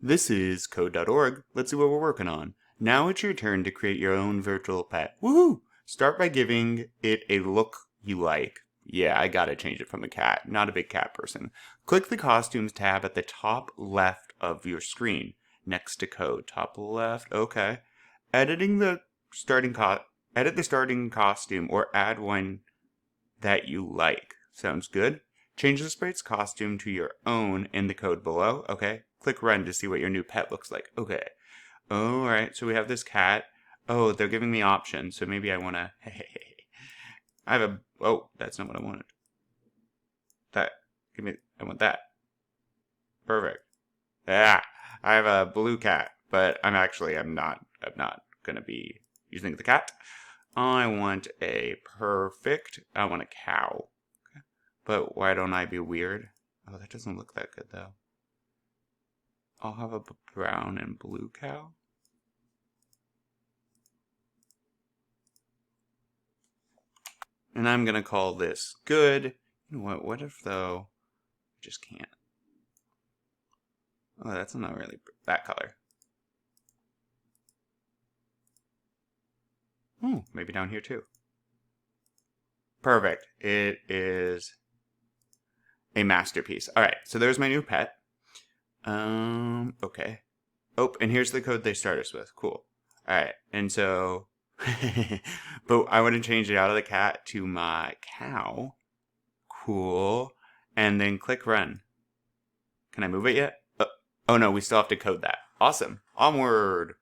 This is code.org. Let's see what we're working on. Now it's your turn to create your own virtual pet. Woohoo! Start by giving it a look you like. Yeah, I gotta change it from a cat. Not a big cat person. Click the Costumes tab at the top left of your screen, next to code. Top left, okay. Editing the starting edit the starting costume or add one that you like. Sounds good. Change the sprite's costume to your own in the code below. Okay. Click run to see what your new pet looks like. Okay. Alright, so we have this cat. Oh, they're giving me options, so maybe I want to... I have a... Oh, that's not what I wanted. That. Give me... I want that. Perfect. Yeah, I have a blue cat, but I'm not going to be using the cat. I want a I want a cow. Okay. But why don't I be weird? Oh, that doesn't look that good, though. I'll have a brown and blue cow. And I'm going to call this good. You know what if, though, I just can't? Oh, that's not really that color. Oh, maybe down here, too. Perfect. It is a masterpiece. All right, so there's my new pet. Okay. Oh, and here's the code they start us with. Cool. All right, and so, but I want to change it out of the cat to my cow. Cool. And then click run. Can I move it yet? Oh no, we still have to code that. Awesome. Onward.